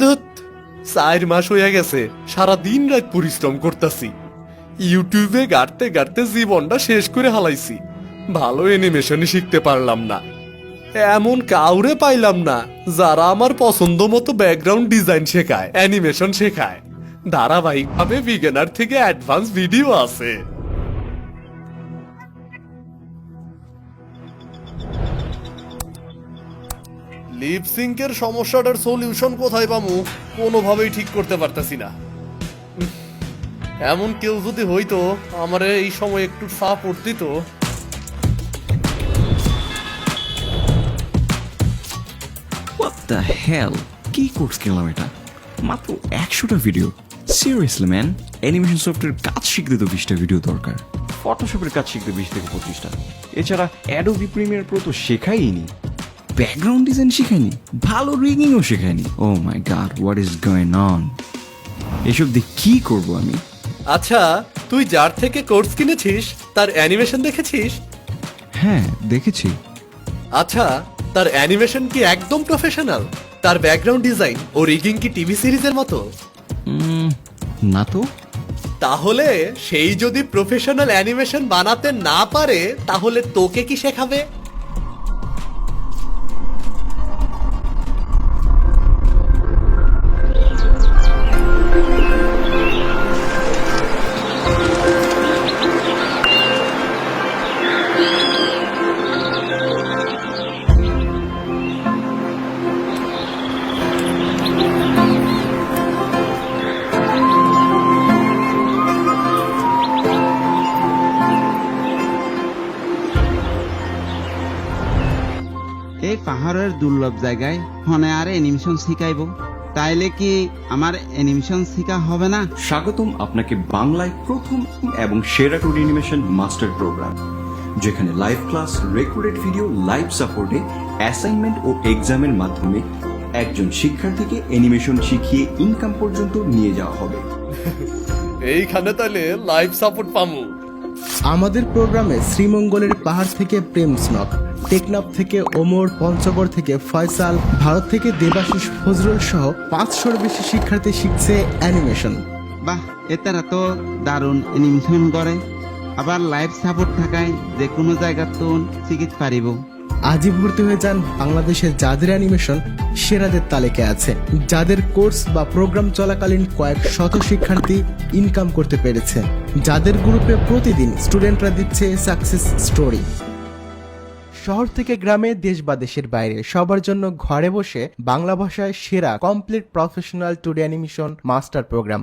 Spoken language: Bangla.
ধুত, 4 মাস হয়ে গেছে সারা দিন রাত পরিশ্রম করতেছি। ইউটিউবে গাড়তে গাড়তে জীবনটা শেষ করে হালাইছি। ভালো অ্যানিমেশনই শিখতে পারলাম না। এমন কাউরে পাইলাম না যারা আমার পছন্দ মতো ব্যাকগ্রাউন্ড ডিজাইন শেখায়, অ্যানিমেশন শেখায়। ধারাবাহিকভাবে বিগিনার থেকে অ্যাডভান্স ভিডিও আছে। লিপসিঙ্কের সমস্যাটার সলিউশন কোথায় পামু কোনোভাবেই ঠিক করতে পারতাছি না। এমন কেউ যদি হইতো আমার এই সময় একটু সাপোর্ট দিত। What the hell? কি কোর্স গেলাম এটা? মাত্র 100টা video. Seriously man, animation software কাজ শিখতে তো 20টা ভিডিও দরকার। ফটোশপের কাজ শিখতে 20 থেকে 25টা। এছাড়া অ্যাডোবি প্রিমিয়ার প্রো তো শেখাইনি। ব্যাকগ্রাউন্ড ডিজাইন শেখায়নি, ভালো রিগিংও শেখায়নি। Oh my God, what is going on? এসব দিয়ে কি করব আমি? আচ্ছা, তুই যার থেকে কোর্স কিনেছিস তার অ্যানিমেশন দেখেছিস? হ্যাঁ, দেখেছি। আচ্ছা, তার অ্যানিমেশন কি একদম প্রফেশনাল? তার ব্যাকগ্রাউন্ড ডিজাইন ও রিগিং কি টিভি সিরিজের মতো? না তো। তাহলে সেই যদি প্রফেশনাল অ্যানিমেশন বানাতে না পারে তাহলে তোকে কি শেখাবে? এই পাহাড়ের দুর্লভ জায়গায় হনে আর অ্যানিমেশন শিখাইব, তাইলে কি আমার অ্যানিমেশন শিখা হবে না? স্বাগতম আপনাকে বাংলায় প্রথম এবং সেরা টুডি অ্যানিমেশন মাস্টার প্রোগ্রাম, যেখানে live class, recorded video, live সাপোর্টে, অ্যাসাইনমেন্ট ও এক্সামের মাধ্যমে একজন শিক্ষার্থীকে অ্যানিমেশন শিখিয়ে ইনকাম পর্যন্ত নিয়ে যাওয়া হবে। এইখানে তাহলে লাইভ সাপোর্ট পামু। আমাদের প্রোগ্রামে শ্রীমঙ্গলের পাহাড় থেকে প্রেম স্নক, টেকনাফ থেকে ওমর, পঞ্চগড় থেকে ফয়সাল, ভারত থেকে দেবাশিস ফজরুল সহ 500-র বেশি শিক্ষার্থী শিখছে অ্যানিমেশন। বাহ, এতারা তো দারুণ অ্যানিমেশন করে, আবার লাইভ সাপোর্ট থাকায় যে কোনো জায়গা তো শিখিত পারিব। আজই ভর্তি হয়ে যান বাংলাদেশের যাদের অ্যানিমেশন সেরাদের তালিকায় আছে, যাদের কোর্স বা প্রোগ্রাম চলাকালীন কয়েক শত শিক্ষার্থী ইনকাম করতে পেরেছে, যাদের গ্রুপে প্রতিদিন স্টুডেন্টরা দিচ্ছে সাকসেস স্টোরি। শহর থেকে গ্রামে, দেশ বা দেশের বাইরে সবার জন্য ঘরে বসে বাংলা ভাষায় সেরা complete professional two D animation master programme.